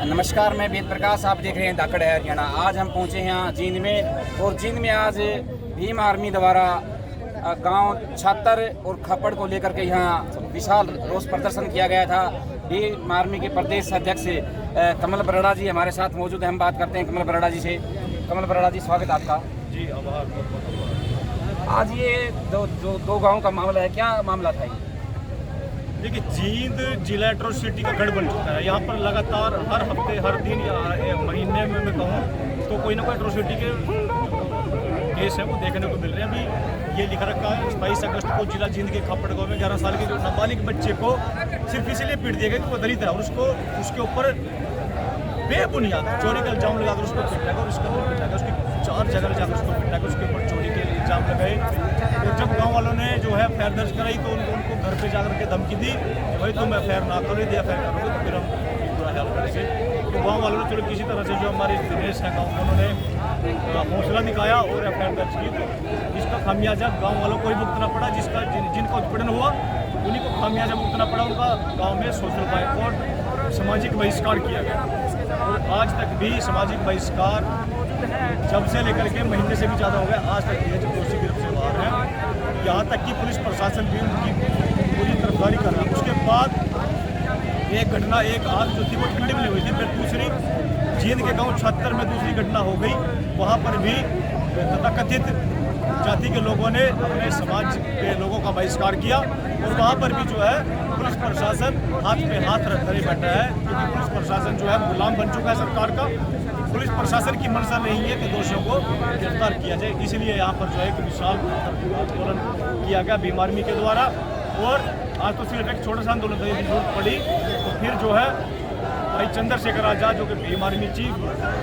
नमस्कार, मैं वेद प्रकाश। आप देख रहे हैं धाकड़ है हरियाणा। आज हम पहुंचे हैं यहाँ जींद में, और जींद में आज भीम आर्मी द्वारा गांव छात्र और खपड़ को लेकर के यहाँ विशाल रोष प्रदर्शन किया गया था। भीम आर्मी के प्रदेश अध्यक्ष कमल बराड़ा जी हमारे साथ मौजूद हैं। हम बात करते हैं कमल बराड़ा जी से। कमल बराड़ा जी, स्वागत आपका। जी, आभार। आज ये दो गाँव का मामला है, क्या मामला था ये? देखिए, जींद जिला एट्रोसिटी का गढ़ बन चुका है। यहाँ पर लगातार हर हफ्ते, हर दिन या महीने में मैं कहूँ तो कोई ना कोई एट्रोसिटी के केस है वो देखने को मिल रहे हैं। अभी ये लिखा रखा है 22 अगस्त को जिला जींद के खपड़ गाँव में 11 साल के जो नाबालिग बच्चे को सिर्फ इसलिए पीट दिया गया कि वो दलित है, और उसके ऊपर बेबुनियाद चोरी का इल्जाम लगाकर उसको पीटा गया, और उसके ऊपर पीटा गया, उसकी 4 जगह जाकर उसको पीटा गया, उसके ऊपर चोरी के इल्जाम लगाए। और जब गांव वालों ने जो है एफआईआर दर्ज कराई तो उनको घर पे जाकर के धमकी दी कि भाई तुम एफआईआर ना करो, यदि एफआईआर करोगे तो फिर हम बुरा हाल करेंगे। तो गाँव वालों ने चलो किसी तरह से जो हमारे दिनेश है गाँव, उन्होंने हौसला दिखाया और एफआईआर दर्ज की। तो इसका खामियाजा गाँव वालों को ही भुगतना पड़ा, जिनका उत्पीड़न हुआ उन्हीं को खामियाजा भुगतना पड़ा। उनका गाँव में सोशल बाइकआउट, सामाजिक बहिष्कार किया गया, और आज तक भी सामाजिक बहिष्कार जब से लेकर के महीने से भी ज़्यादा हो गया, आज तक ये जो दोषी गिरफ्त से बाहर है। यहाँ तक कि पुलिस प्रशासन भी उनकी पूरी तरफदारी कर रहा है। उसके बाद एक घटना, एक आग जो थी वो ठंडी में हुई थी, फिर दूसरी जींद के गांव 76 में दूसरी घटना हो गई। वहाँ पर भी तथाकथित जाति के लोगों ने अपने समाज के लोगों का बहिष्कार किया, और वहाँ पर भी जो है पुलिस प्रशासन हाथ पे हाथ रख कर बैठा है, क्योंकि पुलिस प्रशासन जो है गुलाम बन चुका है सरकार का। पुलिस प्रशासन की मंशा नहीं है कि दोषियों को गिरफ्तार किया जाए, इसलिए यहाँ पर जो है एक विशाल आंदोलन किया गया भीम आर्मी के द्वारा। और आज तो सिर्फ एक छोटा सा आंदोलन करने की जरूरत पड़ी, तो फिर जो है भाई चंद्रशेखर आजाद जो कि भीम आर्मी चीफ,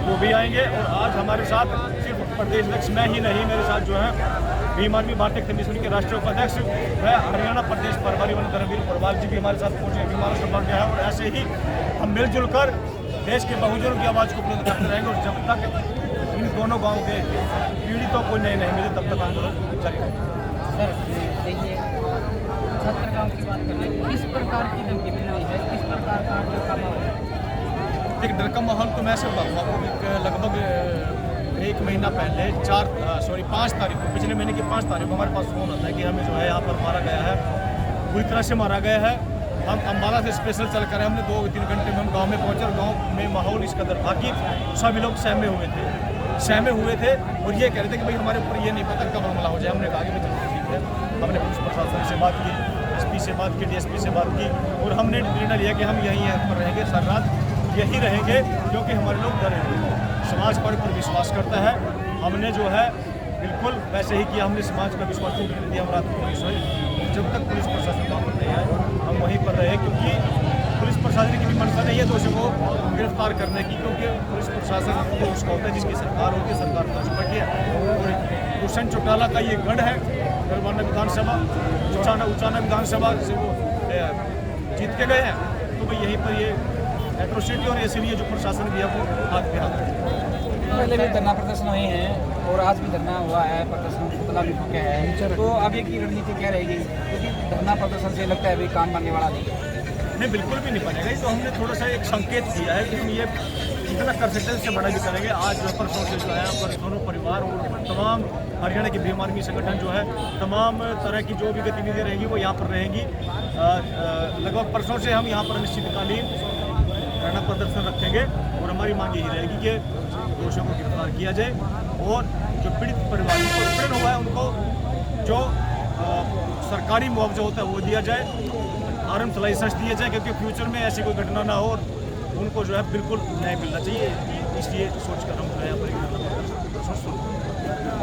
वो भी आएंगे। और आज हमारे साथ सिर्फ प्रदेश अध्यक्ष मैं ही नहीं, मेरे साथ जो है भीम आर्मी भारतीय कम्युनिस्ट के राष्ट्रीय उपाध्यक्ष व हरियाणा प्रदेश प्रभारी धर्मवीर परवाल जी भी हमारे साथ पहुँचे, बीमार से बढ़ गया है। और ऐसे ही हम मिलजुल कर देश के बहुजनों की आवाज़ को बुलंद करते रहेंगे, और जब तक इन दोनों गाँव के पीड़ितों को न्याय नहीं मिले तब तक आंदोलन जारी रहेगा। सर देखिए, छात्र गाँव की बात कर रहे हैं, किस प्रकार की धमकी मिल रही है, किस प्रकार का डर का माहौल है? एक डर का माहौल तो मैं सब आपको लगभग 1 महीना पहले 5 तारीख को, पिछले महीने की 5 तारीख को हमारे पास फ़ोन आता है कि हमें जो है यहाँ पर मारा गया है, पूरी तरह से मारा गया है। हम अम्बाला से स्पेशल चल कर हमने 2-3 घंटे में हम गांव में पहुंचे, और गांव में माहौल इस कदर था कि सभी लोग सहमे हुए थे और ये कह रहे थे कि भाई हमारे ऊपर ये नहीं पता कब हमला हो जाए। हमने कहा कि भाई चलो ठीक है। हमने पुलिस प्रशासन से बात की, एसपी से बात की, डीएसपी से बात की, और हमने निर्णय लिया कि हम यहीं पर रहेंगे, सारी रात यहीं रहेंगे, क्योंकि हमारे लोग डरे हुए हैं। समाज पर विश्वास करता है। हमने जो है बिल्कुल वैसे ही किया, हमने समाज का विश्वास टूटने दिया। हम रात को नहीं सोए जब तक पुलिस प्रशासन वहाँ पर नहीं आए, हम वहीं पर रहे, क्योंकि पुलिस प्रशासन की भी मंशा नहीं है दोषियों को गिरफ्तार करने की, क्योंकि पुलिस प्रशासन तो उसका होता है जिसकी सरकार होती है, सरकार का उसका किया। और दुष्यंत चौटाला का ये गढ़ है, गढ़वाना विधानसभा, उचाना विधानसभा से वो जीत के गए हैं, तो भाई यहीं पर ये एट्रोसिटी, और इसलिए जो प्रशासन भी है वो हाथ पे हाथ। पहले भी धरना प्रदर्शन हुए हैं और आज भी धरना हुआ है, प्रदर्शन पुतला भी फूके है, तो अब ये की रणनीति क्या रहेगी? क्योंकि धरना प्रदर्शन से लगता है अभी काम बनने वाला नहीं, बिल्कुल भी नहीं बनेगा। तो हमने थोड़ा सा एक संकेत दिया है कि हम ये जितना कर सकते हैं उससे बड़ा भी करेंगे। आज परसों से जो है पर दोनों परिवार और तमाम हरियाणा के भीम आर्मी संगठन जो है, तमाम तरह की जो भी गतिविधियाँ रहेंगी वो यहाँ पर रहेंगी। लगभग परसों से हम यहाँ पर अनिश्चितकालीन धरना प्रदर्शन रखेंगे, और हमारी मांग यही रहेगी कि दोषियों को गिरफ्तार किया जाए, और जो पीड़ित परिवार को उत्पीड़न हुआ है उनको जो सरकारी मुआवजा होता है वो दिया जाए, आर्म्स लाइसेंस दिए जाए, क्योंकि फ्यूचर में ऐसी कोई घटना ना हो, और उनको जो है बिल्कुल न्याय मिलना चाहिए। इसलिए सोच कर हम जो है यहाँ पर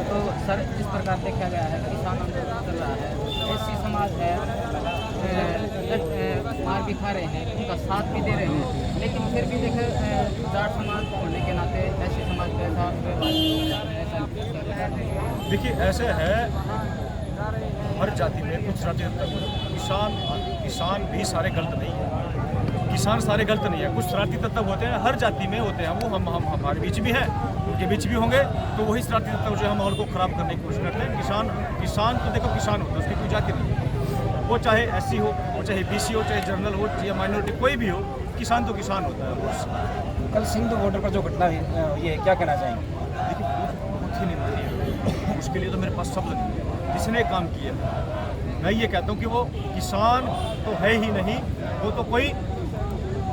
तो सर, जिस प्रकार देखा गया है किसान आंदोलन चल रहा है, एससी समाज है, मार भी खा रहे हैं, उनका साथ भी दे रहे हैं, लेकिन फिर भी देखे जाट समाज होने के नाते एससी समाज के साथ देखिए ऐसे है, हर जाति में कुछ जाति किसान भी सारे गलत नहीं है, किसान सारे गलत नहीं है, कुछ शरारती तत्व होते हैं, हर जाति में होते हैं, वो हम हमारे बीच भी हैं, उनके बीच भी होंगे। तो वही शरारती तत्व जो है माहौल को ख़राब करने की कोशिश करते हैं। किसान तो देखो किसान होता है, उसकी कोई जाति नहीं है, वो चाहे एससी हो, वो चाहे बीसी हो, चाहे जनरल हो, या माइनॉरिटी कोई भी हो, किसान तो किसान होता है। कल सिंध बॉर्डर पर जो घटना हुई ये क्या कहना चाहेंगे? देखिए बहुत ही निंदनीय है, उसके लिए तो मेरे पास शब्द नहीं है। जिसने काम किया, मैं ये कहता हूँ कि वो किसान तो है ही नहीं,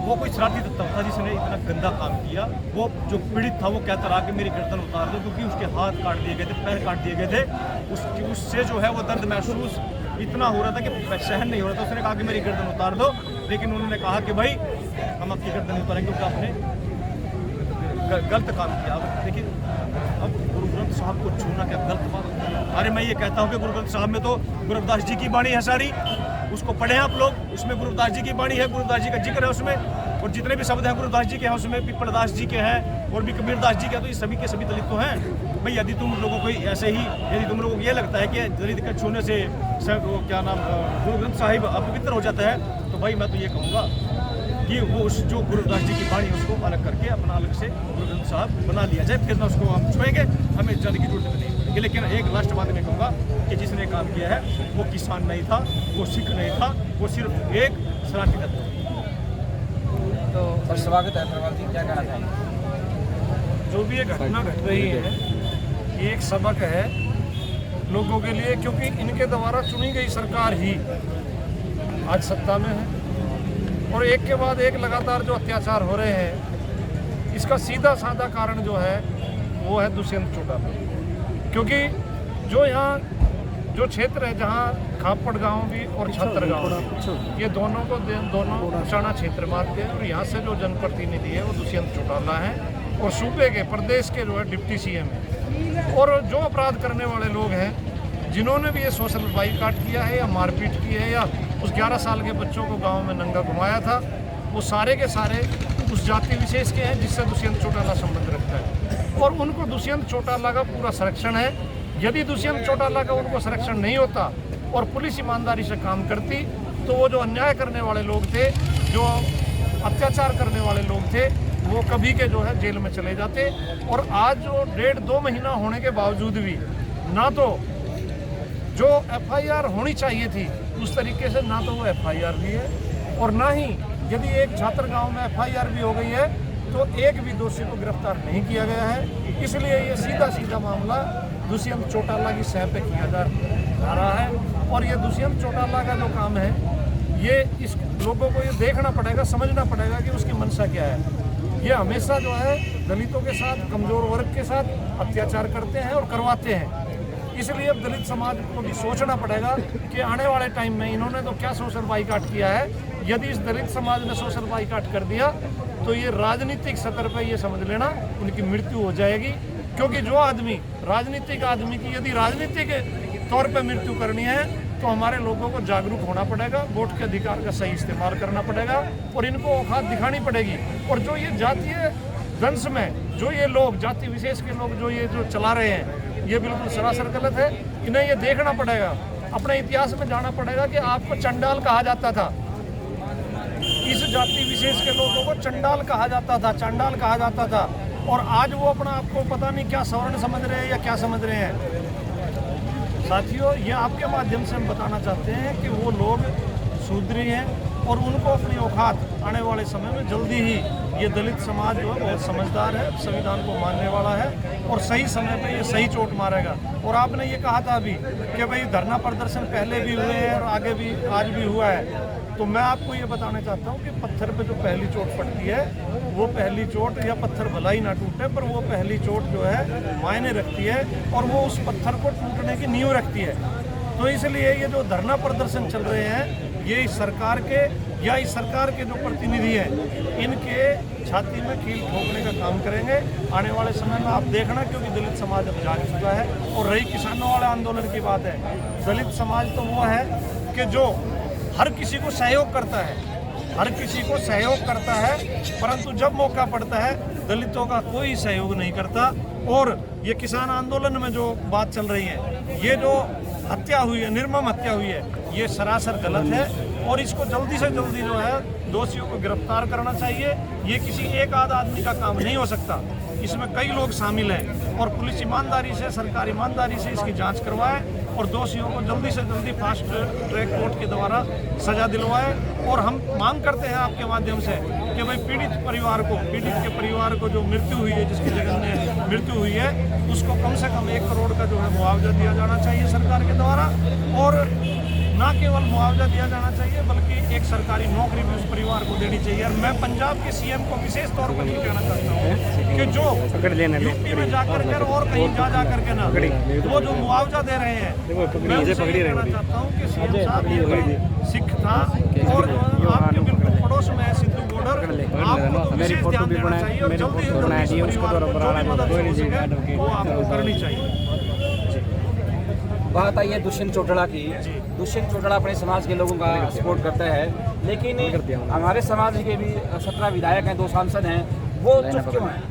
वो कोई शरारती तत्व था जिसने इतना गंदा काम किया। वो जो पीड़ित था वो कहता रहा कि मेरी गर्दन उतार दो, क्योंकि उसके हाथ काट दिए गए थे, पैर काट दिए गए थे। उससे जो है वो दर्द महसूस इतना हो रहा था कि सहन नहीं हो रहा था। उसने कहा कि मेरी गर्दन उतार दो, लेकिन उन्होंने कहा कि भाई हम आपकी गर्दन नहीं उतारेंगे क्योंकि आपने गलत काम किया। अब देखिए, अब गुरु ग्रंथ साहब को छूना क्या गलत बात है? अरे मैं ये कहता हूँ कि गुरु ग्रंथ साहब में तो गुरु रविदास जी की बाणी है सारी, उसको पढ़े आप लोग। उसमें गुरु रविदास जी की बाणी है, गुरु रविदास जी का जिक्र है उसमें, और जितने भी शब्द हैं गुरु रविदास जी के हैं उसमें, पिपलदास जी के हैं और भी कबीरदास जी के हैं। तो ये सभी के सभी दलित तो हैं भाई। यदि तुम लोगों को ऐसे ही, यदि तुम लोगों को ये लगता है कि दलित के छूने से क्या नाम गुरु ग्रंथ साहिब अपवित्र हो जाता है, तो भाई मैं तो ये कहूँगा कि वो उस जो गुरु रविदास जी की बाणी उसको अलग करके अपना अलग से गुरु ग्रंथ साहब बना लिया जाए, फिर ना उसको हम छुएंगे, हमें जाने की जरूरत नहीं पड़ेगी। लेकिन एक लास्ट बात मैं कहूँगा कि जिसने काम किया है वो किसान नहीं था, वो सिख नहीं था, वो सिर्फ एक शरारती तत्व। तो सर स्वागत है अग्रवाल जी, क्या कहना चाहेंगे? जो भी ये घटना घट रही है ये एक सबक है लोगों के लिए, क्योंकि इनके द्वारा चुनी गई सरकार ही आज सत्ता में है और एक के बाद एक लगातार जो अत्याचार हो रहे हैं, इसका सीधा साधा कारण जो है वो है दुष्यंत चौटाला। क्योंकि जो यहाँ जो क्षेत्र है जहाँ खापड़ गांव भी और छत्तर गांव भी, ये दोनों पुराना क्षेत्र मानते हैं और यहाँ से जो जनप्रतिनिधि है वो दुष्यंत चौटाला है और सूबे के प्रदेश के जो है डिप्टी सीएम है। और जो अपराध करने वाले लोग हैं जिन्होंने भी ये सोशल बाइकाट किया है या मारपीट की है या उस 11 साल के बच्चों को गांव में नंगा घुमाया था, वो सारे के सारे उस जाति विशेष के हैं जिससे दुष्यंत चौटाला संबंध रखता है और उनको दुष्यंत चौटाला का पूरा संरक्षण है। यदि दुष्यंत चौटाला का उनको संरक्षण नहीं होता और पुलिस ईमानदारी से काम करती तो वो जो अन्याय करने वाले लोग थे, जो अत्याचार करने वाले लोग थे, वो कभी के जो है जेल में चले जाते। और आज जो 1.5-2 महीना होने के बावजूद भी ना तो जो एफआईआर होनी चाहिए थी उस तरीके से ना तो वो एफआईआर भी है और ना ही यदि एक छात्र गांव में एफआईआर भी हो गई है तो एक भी दोषी को गिरफ्तार नहीं किया गया है। इसलिए ये सीधा मामला दुष्यंत चौटाला की सह पे किया जा रहा है और ये दुष्यंत चौटाला का जो काम है ये इस लोगों को ये देखना पड़ेगा, समझना पड़ेगा कि उसकी मंशा क्या है। ये हमेशा जो है दलितों के साथ, कमज़ोर वर्ग के साथ अत्याचार करते हैं और करवाते हैं। इसलिए अब दलित समाज को भी सोचना पड़ेगा कि आने वाले टाइम में इन्होंने तो क्या सोशल बाइकाट किया है। यदि इस दलित समाज ने सोशल बाइकाट कर दिया तो ये राजनीतिक सतर पर ये समझ लेना उनकी मृत्यु हो जाएगी। क्योंकि जो आदमी, राजनीतिक आदमी की यदि राजनीतिक तौर पर मृत्यु करनी है तो हमारे लोगों को जागरूक होना पड़ेगा, वोट के अधिकार का सही इस्तेमाल करना पड़ेगा और इनको औकात दिखानी पड़ेगी। और जो ये जातीय दंश में जो ये लोग, जाति विशेष के लोग जो चला रहे हैं, ये बिल्कुल सरासर गलत है। इन्हें ये देखना पड़ेगा, अपने इतिहास में जाना पड़ेगा कि आपको चंडाल कहा जाता था, इस जाति विशेष के लोगों को चंडाल कहा जाता था, चांडाल कहा जाता था। और आज वो अपना आपको पता नहीं क्या सवर्ण समझ रहे हैं या क्या समझ रहे हैं। साथियों, ये आपके माध्यम से हम बताना चाहते हैं कि वो लोग शूद्री हैं और उनको अपनी औकात आने वाले समय में जल्दी ही, ये दलित समाज जो है बहुत समझदार है, संविधान को मानने वाला है और सही समय पे ये सही चोट मारेगा। और आपने ये कहा था अभी कि भाई धरना प्रदर्शन पहले भी हुए हैं और आगे भी आज भी हुआ है, तो मैं आपको ये बताना चाहता हूँ कि पत्थर पे जो पहली चोट पड़ती है वो पहली चोट, या पत्थर भला ही ना टूटे पर वो पहली चोट जो है मायने रखती है और वो उस पत्थर को टूटने की नींव रखती है। तो इसलिए ये जो धरना प्रदर्शन चल रहे हैं ये इस सरकार के या इस सरकार के जो प्रतिनिधि हैं इनके छाती में कील ठोकने का काम करेंगे आने वाले समय में। आप देखना, क्योंकि दलित समाज अब जाग चुका है। और रही किसानों वाले आंदोलन की बात है, दलित समाज तो वो है कि जो हर किसी को सहयोग करता है, हर किसी को सहयोग करता है, परंतु जब मौका पड़ता है दलितों का कोई सहयोग नहीं करता। और ये किसान आंदोलन में जो बात चल रही है, ये जो हत्या हुई है, निर्मम हत्या हुई है, ये सरासर गलत है और इसको जल्दी से जल्दी जो है दोषियों को गिरफ्तार करना चाहिए। ये किसी एक आध आदमी का काम नहीं हो सकता, इसमें कई लोग शामिल हैं और पुलिस ईमानदारी से, सरकार ईमानदारी से इसकी जांच करवाए और दोषियों को जल्दी से जल्दी फास्ट ट्रैक कोर्ट के द्वारा सजा दिलवाए। और हम मांग करते हैं आपके माध्यम से कि भाई पीड़ित के परिवार को जो मृत्यु हुई है, जिसकी जगह में मृत्यु हुई है, उसको कम से कम 1 करोड़ का जो है मुआवजा दिया जाना चाहिए सरकार के द्वारा। और ना केवल मुआवजा दिया जाना चाहिए बल्कि एक सरकारी नौकरी भी उस परिवार को देनी चाहिए। और मैं पंजाब के सीएम को विशेष तौर पर ये कहना चाहता हूँ कि जो यूपी में जाकर कर और कहीं जा करके ना वो जो मुआवजा दे रहे हैं, मैं उनसे ये कहना चाहता हूँ कि सीएम साहब ये कोई सिख था और आपके बिल्कुल पड़ोस में है सिद्धू बॉर्डर, आपको विशेष ध्यान देना चाहिए और जल्दी से जल्दी उस परिवार को जो भी मदद हो सके वो आपको करनी चाहिए। बात आई है दुष्यंत चौटाला की। दुष्यंत चौटाला अपने समाज के लोगों का सपोर्ट करता है, लेकिन हमारे समाज के भी 17 विधायक हैं, 2 सांसद हैं, वो चुप क्यों हैं?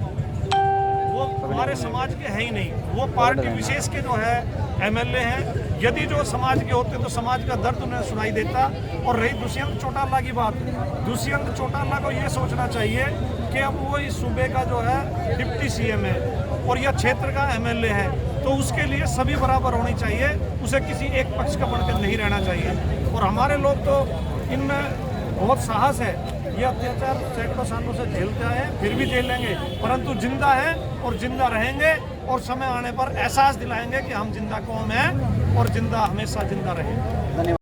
वो हमारे समाज के हैं ही नहीं, वो पार्टी विशेष के जो है एमएलए हैं। यदि जो समाज के होते तो समाज का दर्द उन्हें सुनाई देता। और रही दुष्यंत चौटाला की बात, दुष्यंत चौटाला को ये सोचना चाहिए कि अब वो इस सूबे का जो है डिप्टी सीएम है और यह क्षेत्र का एमएलए है, तो उसके लिए सभी बराबर होनी चाहिए, उसे किसी एक पक्ष का बनकर नहीं रहना चाहिए। और हमारे लोग तो इनमें बहुत साहस है, ये अत्याचार सैकड़ों सालों से झेलते आए हैं, फिर भी झेलेंगे, परंतु जिंदा है और जिंदा रहेंगे और समय आने पर एहसास दिलाएंगे कि हम जिंदा कौम हैं और जिंदा हमेशा जिंदा रहेंगे। धन्यवाद।